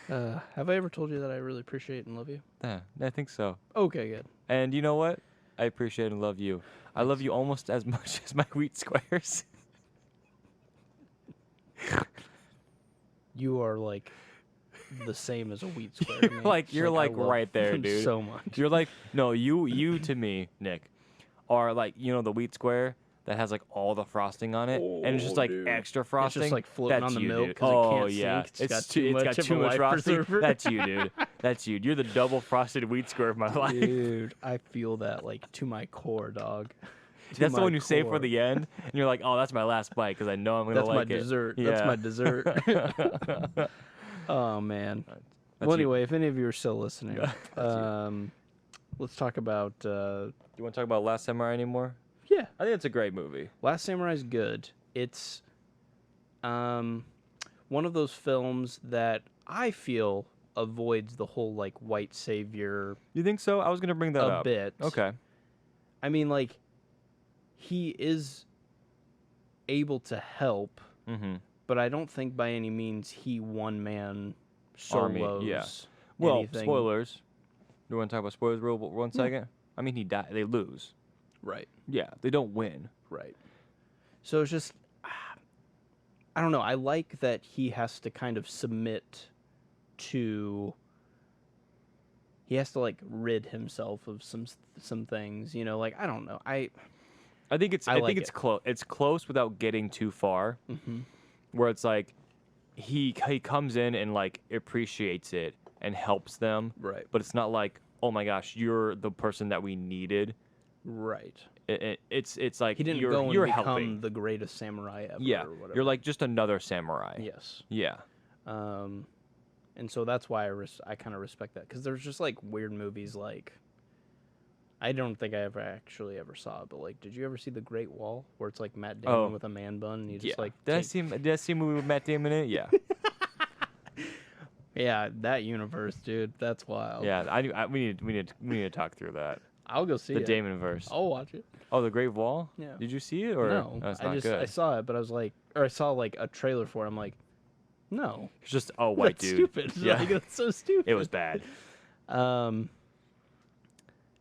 Have I ever told you that I really appreciate and love you? Yeah, I think so. Okay, good. And you know what? I appreciate and love you. I love you almost as much as my wheat squares. You are like the same as a wheat square. to me. You're I like love right there, them dude. So much. You're like, no, you to me, Nick, are like, the wheat square that has like all the frosting on it, and it's just Oh, like dude. extra It's frosting. just like floating That's on the you, milk dude. because Oh it can't yeah, sink. It's got too much frosting. preserver. That's you, dude. That's you. You're the double frosted wheat square of my life. Dude, I feel that like to my core, dog. To That's the my one you save for core. the end, and you're like, oh, that's my last bite because I know I'm gonna That's my like it. dessert. Yeah. That's my dessert. Oh man. That's Well, you. anyway, if any of you are still listening, That's let's talk about. You want to talk about Last Samurai anymore? Yeah, I think it's a great movie. Last Samurai is good. It's one of those films that I feel avoids the whole like white savior You think so? I was gonna bring that a up. bit. Okay. I mean, like, he is able to help, Mm-hmm. but I don't think by any means he one man Army, solos. yeah. Well, anything. spoilers. Do you want to talk about spoilers real 1 second? I mean, he died. They lose. Right. Yeah, they don't win. Right. So it's just, I don't know. I like that he has to kind of submit to. He has to like rid himself of some things, like I don't know. I think it's. I I like think it's it. close. It's close without getting too far. Mm-hmm. Where it's like, he comes in and like appreciates it and helps them, Right. but it's not like, oh my gosh, you're the person that we needed. Right. It's like He didn't you're go and you're become helping. the greatest samurai ever. Yeah, or whatever. you're like just another samurai. yes. Yeah. And so that's why I kind of respect that because there's just like weird movies like. I don't think I ever saw it, but like, did you ever see The Great Wall where it's like Matt Damon Oh. with a man bun and he just Yeah. like Did I see a movie with Matt Damon in it? Yeah. yeah, that universe, dude, that's wild. Yeah. We need to talk through that. I'll go see The it. Damon verse. I'll watch it. Oh, the Great Wall. Yeah. Did you see it or No, it's not I good? saw it, but I was like, or I saw like a trailer for it. I'm like, no, It's just a white that's dude. stupid. Yeah. Like, that's so stupid. It was bad.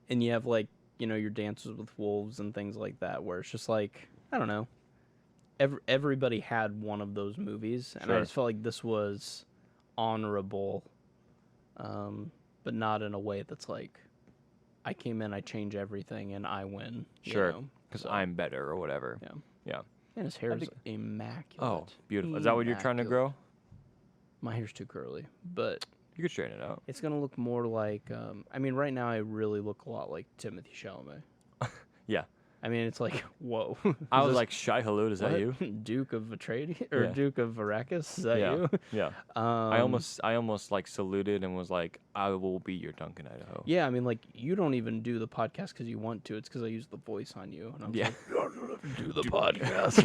And you have like your Dances with Wolves and things like that, where it's just like I don't know. Everybody had one of those movies, and I Sure. just felt like this was honorable, but not in a way that's like I came in, I change everything, and I win. Sure. Because Because I'm better or whatever. Yeah. Yeah. and his hair is think- immaculate. Oh, beautiful. Is that what you're trying to grow? My hair's too curly, but You could straighten it out. it's gonna look more like. I mean, right now I really look a lot like Timothy Chalamet. Yeah. I mean, it's like whoa. I Is was this- like, Shai Hulud, is that what? you? Duke of Atreides or Yeah. Duke of Arrakis? Is that Yeah. you? Yeah. I almost like saluted and was like, I will be your Duncan, Idaho. Yeah, I mean, like you don't even do the podcast because you want to. It's because I use the voice on you, and I'm Yeah. like, do the podcast.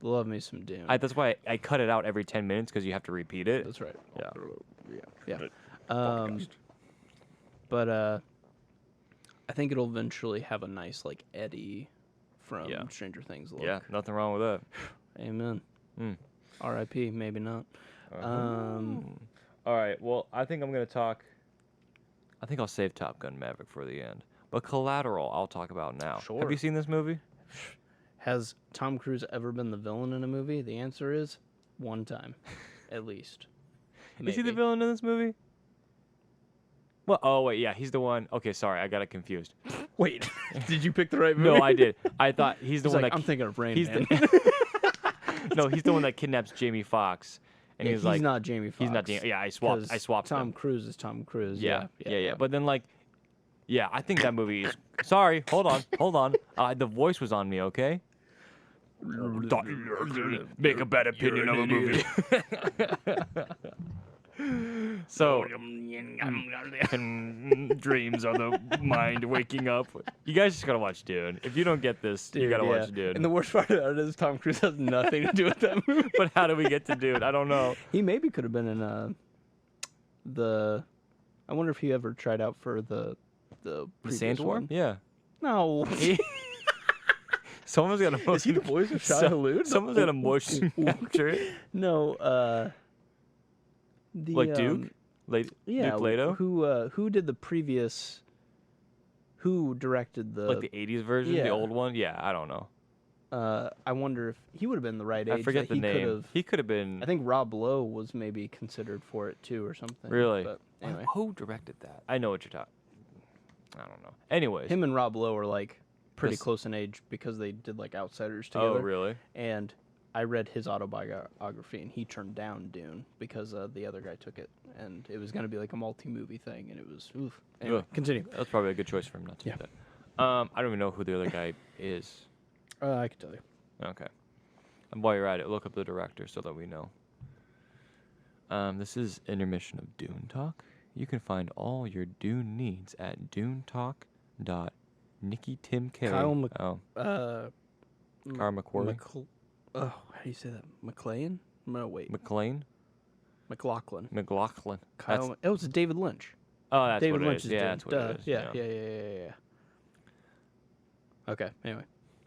Love me some Dune. That's why I cut it out every 10 minutes because you have to repeat it. That's right. Yeah. Yeah. But I think it'll eventually have a nice like Eddie from Yeah. Stranger Things look. Yeah, nothing wrong with that. Amen. Mm. R.I.P. Maybe not. All right. Well, I think I'm gonna talk. I think I'll save Top Gun Maverick for the end. But Collateral, I'll talk about now. Have Sure. you seen this movie? Has Tom Cruise ever been the villain in a movie? The answer is one time, at least. Is he the Maybe. villain in this movie? Well, oh wait, yeah, he's the one. Okay, sorry, I got it confused. Wait, did you pick the right movie? No, I did. I thought he's the He's one like, that. I'm thinking of Rain he's Man. No, he's the one that kidnaps Jamie Foxx, And Yeah, he's he's like, not Jamie Foxx. he's not. Yeah, I swapped. 'cause Tom him. Cruise is Tom Cruise. Yeah. But then like, yeah, I think that movie is. Sorry, hold on. The voice was on me. Okay. Make a bad opinion of a movie. So, dreams are the mind waking up. You guys just gotta watch Dune. If you don't get this, you gotta watch Dune. And the worst part about it is Tom Cruise has nothing to do with that movie. But how do we get to Dune? I don't know. He maybe could have been in the. I wonder if he ever tried out for the previous Sandworm? one. Yeah. No. Someone's got a motion. Is he the voice of Shia Halud? Someone's got a motion capture it. No. Like Duke? Duke Leto? Who did the previous? Who directed the? Like the 80s version, the yeah. old one? Yeah, I don't know. I wonder if he would have been the right age. I forget that the name. Could've, He could have been. I think Rob Lowe was maybe considered for it too, or something. Really? But anyway, Who directed that? I know what you're talking. I don't know. Anyways. him and Rob Lowe are like pretty This- close in age because they did like Outsiders Oh, together. really? And I read his autobiography, and he turned down Dune because the other guy took it, and it was going to be like a multi-movie thing, and it was oof. Anyway, Ugh. continue. That's probably a good choice for him not to Yeah. do that. I don't even know who the other guy is. I can tell you. Okay. And while you're at it, look up the director so that we know. This is intermission of Dune Talk. You can find all your Dune needs at dunetalk.NikkiTimK. Kyle Mc- Oh, Kyle McQuarrie? how do you say that? McLean? No, wait. McLean? McLaughlin. McLaughlin. Kyle. It was David Lynch. Oh, that's David what Lynch it is. is Yeah, Dune. that's what Duh. it is. Yeah. Okay. Anyway,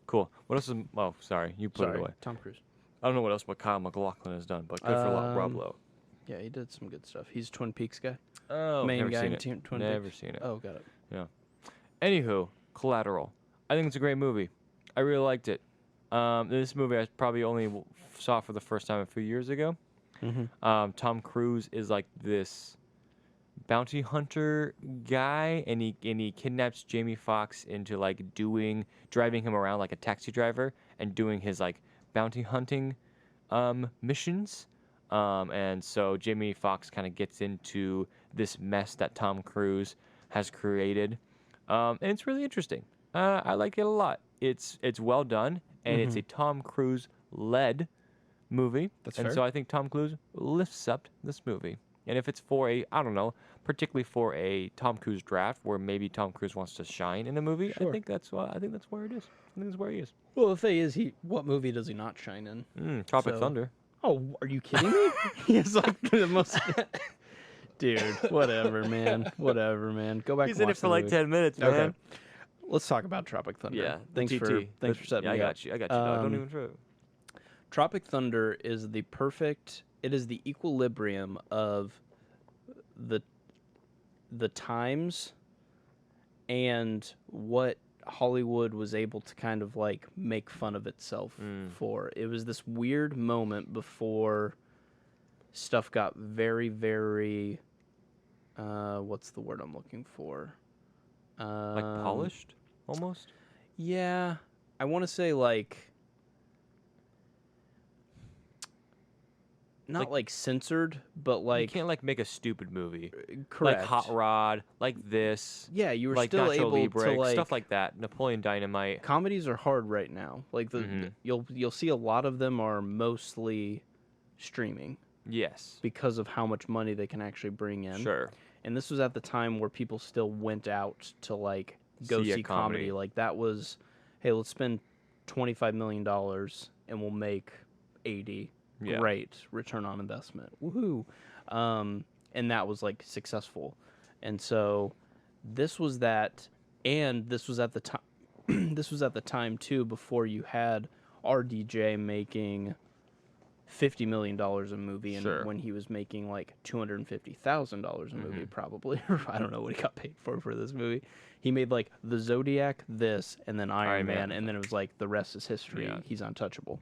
Cool. What else is... Oh, sorry. You put sorry. it away. Tom Cruise. I don't know what else but Kyle McLaughlin has done, but good for Rob Um, Lowe. Yeah, he did some good stuff. He's Twin Peaks guy. Oh, Main never guy seen in it. Twin Never Peaks. seen it. Oh, got it. Anywho, Collateral. I think it's a great movie. I really liked it. This movie I probably only saw for the first time a few years ago. Mm-hmm. Tom Cruise is like this bounty hunter guy, and he kidnaps Jamie Foxx into like driving him around like a taxi driver and doing his like bounty hunting missions. And so Jamie Foxx kind of gets into this mess that Tom Cruise has created, and it's really interesting. I like it a lot. It's well done, and it's a Tom Cruise led movie. That's and fair. so I think Tom Cruise lifts up this movie. And if it's for I don't know, particularly for a Tom Cruise draft where maybe Tom Cruise wants to shine in a movie, Sure. I think that's where it is. I think that's where he is. Well, the thing is, what movie does he not shine in? Tropic So- Thunder. Oh, are you kidding me? He's like the most. Dude, whatever, man. Whatever, man. Go back. He's and in it watch for the like movie. 10 minutes, man. Okay. Let's talk about Tropic Thunder. Yeah. Thanks TT. for setting yeah, me I up. got you. dog. Don't even try. Tropic Thunder is the perfect. It is the equilibrium of the times and what Hollywood was able to kind of like make fun of itself for. It was this weird moment before stuff got very, very what's the word I'm looking for? Like polished, almost. Yeah, I want to say like not like censored, but You like can't like make a stupid movie. correct. Like Hot Rod, like this. Yeah, you were like still Nacho able Libre, to like stuff like that. Napoleon Dynamite. comedies are hard right now. Like Mhm. you'll see a lot of them are mostly streaming Yes. because of how much money they can actually bring in. Sure. And this was at the time where people still went out to like go See a see comedy. comedy. Like that was, hey, let's spend $25 million and we'll make 80. Yeah. Great return on investment. Woohoo. And that was like successful. And so this was that, and this was at the time this was at the time too before you had RDJ making $50 million a movie, and Sure. when he was making like $250,000 a movie, probably. I don't know what he got paid for this movie. He made like The Zodiac, this, and then Iron Man, and then it was like the rest is history. Yeah. He's untouchable.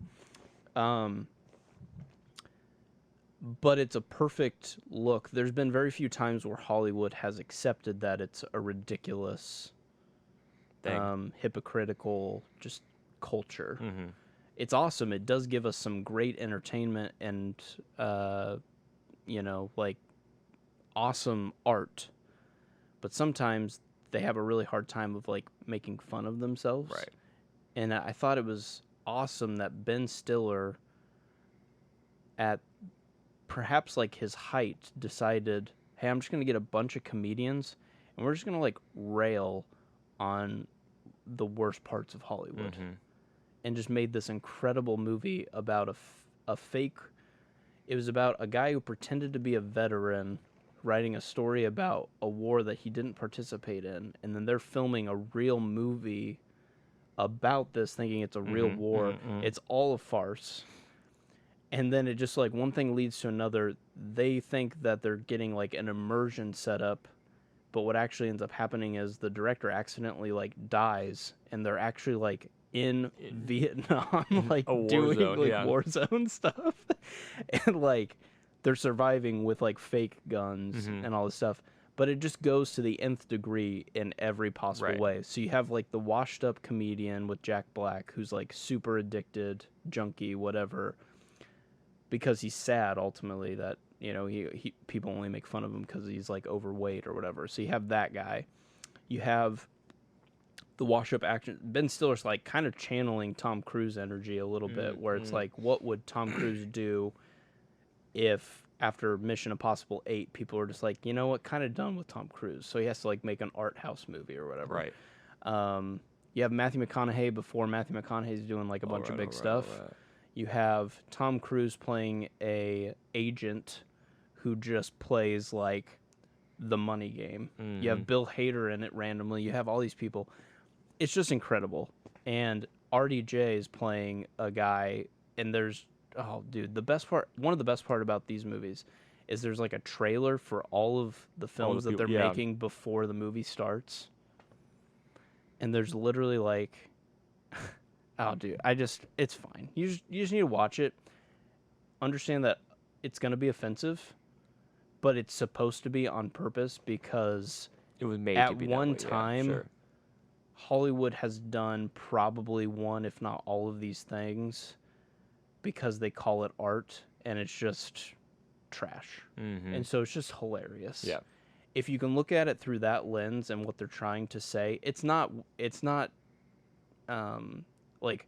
But it's a perfect look. There's been very few times where Hollywood has accepted that it's a ridiculous, Thing. hypocritical just culture. Mm-hmm. it's awesome. It does give us some great entertainment and like awesome art. But sometimes they have a really hard time of like making fun of themselves. Right. And I thought it was awesome that Ben Stiller, at perhaps like his height, decided, hey, I'm just going to get a bunch of comedians and we're just going to like rail on the worst parts of Hollywood. Mm-hmm. And just made this incredible movie about a fake. It was about a guy who pretended to be a veteran writing a story about a war that he didn't participate in. And then they're filming a real movie about this, thinking it's a real war. Mm-hmm. It's all a farce. And then it just like one thing leads to another. They think that they're getting like an immersion set up, but what actually ends up happening is the director accidentally like dies, and they're actually like in Vietnam, like doing zone, like yeah. war zone stuff, and like they're surviving with like fake guns and all this stuff. But it just goes to the nth degree in every possible Right. way. So you have like the washed up comedian with Jack Black, who's like super addicted, junkie, whatever, because he's sad ultimately that, you know, he people only make fun of him because he's like overweight or whatever. So you have that guy. You have the wash up action. Ben Stiller's like kind of channeling Tom Cruise energy a little bit, where it's like, what would Tom Cruise do if after Mission Impossible 8 people are just like, you know what, kind of done with Tom Cruise, so he has to like make an art house movie or whatever. Right. You have Matthew McConaughey before Matthew McConaughey's doing like a bunch of big stuff. You have Tom Cruise playing a agent who just plays like the money game. You have Bill Hader in it randomly. You have all these people. It's just incredible. And RDJ is playing a guy, and there's, oh dude, one of the best part about these movies is there's like a trailer for all of the films that they're making before the movie starts. And there's literally like, oh dude, it's fine. You just need to watch it. Understand that it's going to be offensive, but it's supposed to be on purpose, because It was made at to be one that way. time, Yeah, sure. Hollywood has done probably one, if not all of these things, because they call it art, and it's just trash. And so it's just hilarious. Yeah. If you can look at it through that lens and what they're trying to say, it's not like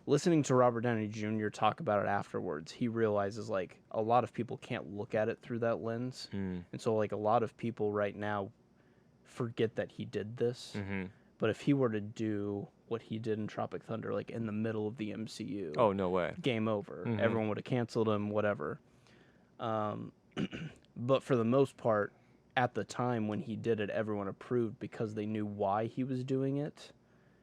listening to Robert Downey Jr. talk about it afterwards, he realizes like a lot of people can't look at it through that lens. And so like a lot of people right now forget that he did this. But if he were to do what he did in Tropic Thunder, like in the middle of the MCU, Oh, no way. game over. Everyone would have canceled him, whatever. But for the most part, at the time when he did it, everyone approved because they knew why he was doing it.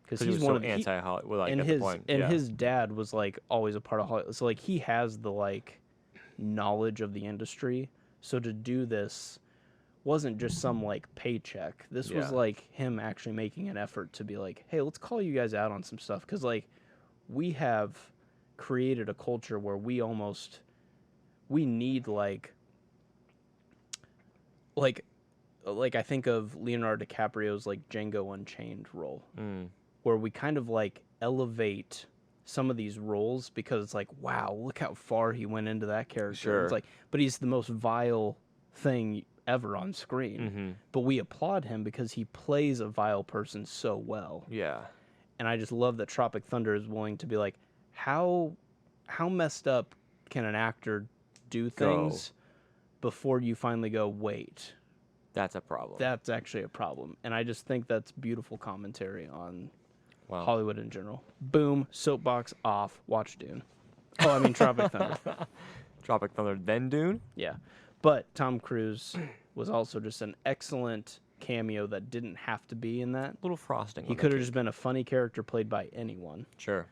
Because He he's was one so of anti-Hollywood, like, and at his the point. and yeah. his dad was like always a part of Hollywood, so like he has the like knowledge of the industry. So to do this wasn't just some like paycheck. This was Yeah. like him actually making an effort to be like, hey, let's call you guys out on some stuff, because like we have created a culture where we need like I think of Leonardo DiCaprio's like Django Unchained role, where we kind of like elevate some of these roles because it's like, wow, look how far he went into that character. Sure. It's like, but he's the most vile thing ever on screen. But we applaud him because he plays a vile person so well. Yeah. And I just love that Tropic Thunder is willing to be like, how messed up can an actor do things before you finally go, wait, That's a problem. that's actually a problem. And I just think that's beautiful commentary on Wow. Hollywood in general. Boom, soapbox off, watch Dune. Oh, I mean Tropic Thunder. Tropic Thunder, then Dune? Yeah. But Tom Cruise was also just an excellent cameo that didn't have to be in that. Little frosting. He could have just been a funny character played by anyone. Sure.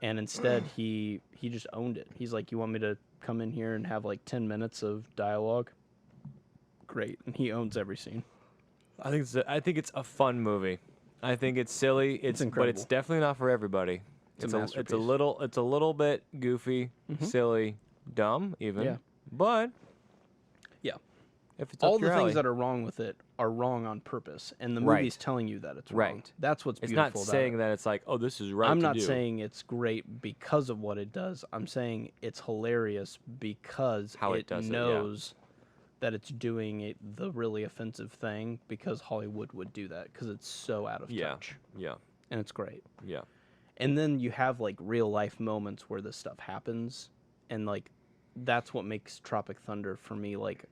And instead he just owned it. He's like, you want me to come in here and have like 10 minutes of dialogue? Great. And he owns every scene. I think it's a fun movie. I think it's silly. But it's incredible. definitely not for everybody. It's a It's masterpiece. a little bit goofy, silly, dumb even. Yeah. But Yeah. if it's all up the your things alley. that are wrong with it are wrong on purpose, and the Right. movie's telling you that it's Right. wrong. That's what's It's beautiful not about saying it. that it's like, oh, this is right I'm to not do. saying it's great because of what it does. I'm saying it's hilarious because How it does it, yeah. knows that it's doing the really offensive thing because Hollywood would do that because it's so out of Yeah. touch, Yeah. and it's great. Yeah. And then you have like real life moments where this stuff happens, and like that's what makes Tropic Thunder for me like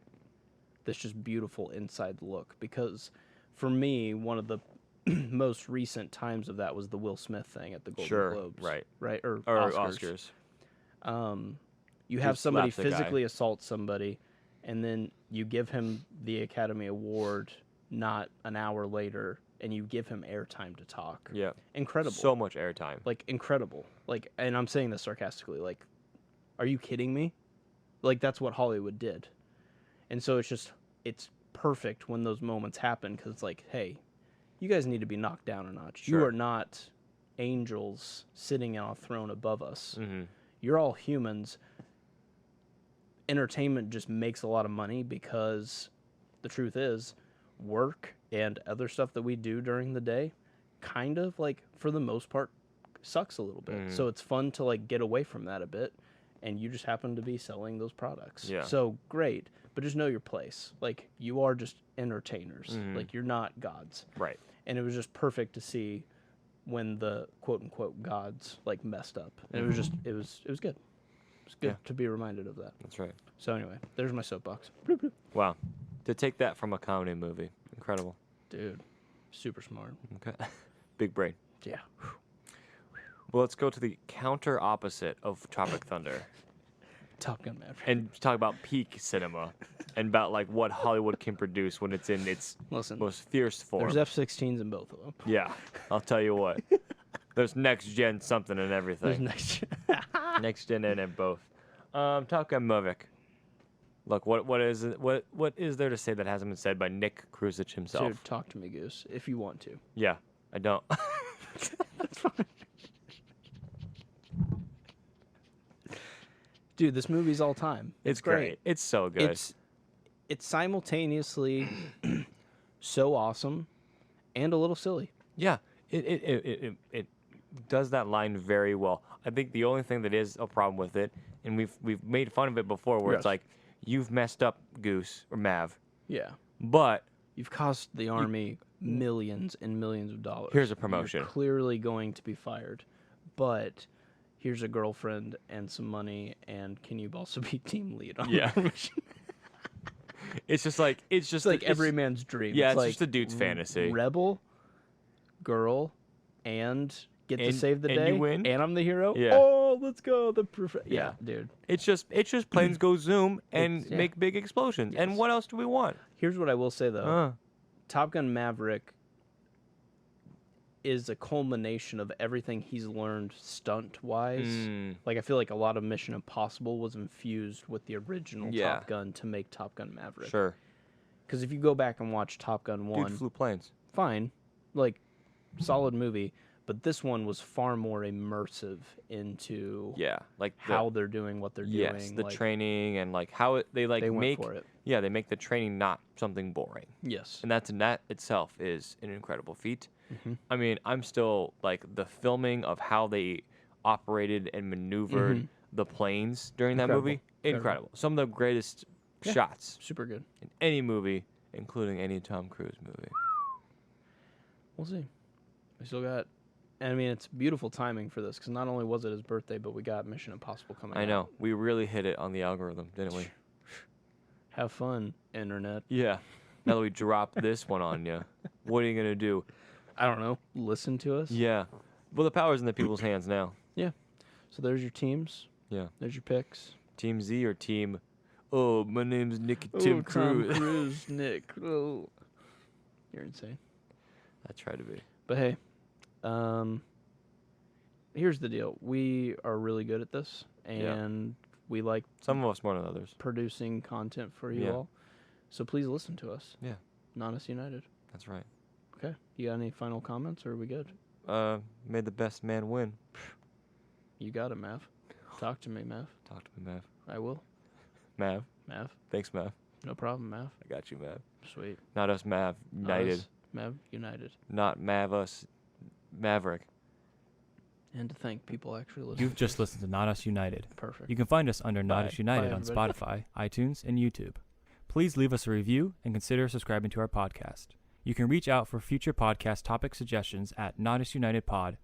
this just beautiful inside look, because for me one of the most recent times of that was the Will Smith thing at the Golden Sure, Globes, right. right, or Or Oscars. Oscars. You have Just somebody slaps a guy. physically assault somebody, and then you give him the Academy Award not an hour later, and you give him airtime to talk. Yeah. Incredible. So much airtime. Like incredible. Like, and I'm saying this sarcastically. Like, are you kidding me? Like, that's what Hollywood did. And so it's perfect when those moments happen, because it's like, hey, you guys need to be knocked down a notch. You Sure. are not angels sitting on a throne above us. Mm-hmm. You're all humans. Entertainment just makes a lot of money because the truth is, work and other stuff that we do during the day kind of, like, for the most part, sucks a little bit. Mhm. So it's fun to, like, get away from that a bit, and you just happen to be selling those products. Yeah. So great, but just know your place. Like, you are just entertainers. Mhm. Like, you're not gods. Right. And it was just perfect to see when the quote unquote gods like messed up. And it was just it was good. It's good Yeah. to be reminded of that. That's right. So anyway, there's my soapbox. Wow. To take that from a comedy movie. Incredible. Dude, super smart. Okay. Big brain. Yeah. Well, let's go to the counter opposite of Tropic Thunder Top Gun Maverick. and talk about peak cinema and about like what Hollywood can produce when it's in its Listen, most fierce form. there's F-16s in both of them. Yeah, I'll tell you what. There's next gen something and There's everything. next. Next gen and both. Top Gun Maverick. Look, what is there to say that hasn't been said by Nick Krusich himself? Dude, talk to me, Goose, if you want to. Yeah, I don't. Dude, this movie's all time. It's great. It's so good. It's simultaneously so awesome and a little silly. Yeah, it does that line very well. I think the only thing that is a problem with it, and we've made fun of it before, where Yes. it's like, you've messed up, Goose or Mav, Yeah. but You've cost the Army millions and millions of dollars. Here's a You're promotion. clearly going to be fired, but here's a girlfriend and some money, and can you also be team lead on Yeah. our mission? it's just like It's like every man's dream. yeah, it's like just a dude's fantasy. Rebel, girl, and get to And- save the and day, you win? and I'm the hero. Yeah. Oh, let's go. Yeah, Yeah. dude. It's just planes go zoom and It's- yeah. make big explosions. And Yes. what else do we want? Here's what I will say though. Uh, Top Gun Maverick is a culmination of everything he's learned stunt-wise. mm, Like, I feel like a lot of Mission Impossible was infused with the original Yeah. Top Gun to make Top Gun Maverick. sure. Because if you go back and watch Top Gun 1, Dude flew planes. fine, like, solid movie, but this one was far more immersive into Yeah, like how they're doing what they're yes, doing. the like, training and like how they like they went make for it. yeah they make the training not something boring. Yes. And that itself is an incredible feat. Mhm. I mean, I'm still like the filming of how they operated and maneuvered Mhm. the planes during that Incredible. movie. Incredible. Incredible. Some of the greatest Yeah. shots Super good. in any movie, including any Tom Cruise movie. We'll see. We still got. And I mean, it's beautiful timing for this because not only was it his birthday, but we got Mission Impossible coming out. I know. We really hit it on the algorithm, didn't we? Have fun, internet. Yeah. Now that we dropped this one on you, what are you going to do? I don't know. Listen to us. Yeah. Well, the power's in the people's hands now. So there's your teams. Yeah. There's your picks. Team Z or Team, oh, my name's Nick Tim Tom Cruise. Cruise, Nick. Oh. You're insane. I try to be. But hey, here's the deal. We are really good at this, and we like Some of us more than others. producing content for you Yeah. all. So please listen to us. Yeah. Nonus United. That's right. Okay. You got any final comments, or are we good? May the best man win. You got it, Mav. Talk to me, Mav. Talk to me, Mav. I will. Mav. Mav. Thanks, Mav. No problem, Mav. I got you, Mav. Sweet. Not us, Mav. United. Us, Mav United. Not Mav us, Maverick. And to thank people actually listening. You've just listened to Not Us United. Perfect. You can find us under Not Bye. Us United Bye, on everybody. Spotify, iTunes, and YouTube. Please leave us a review and consider subscribing to our podcast. You can reach out for future podcast topic suggestions at notusunitedpod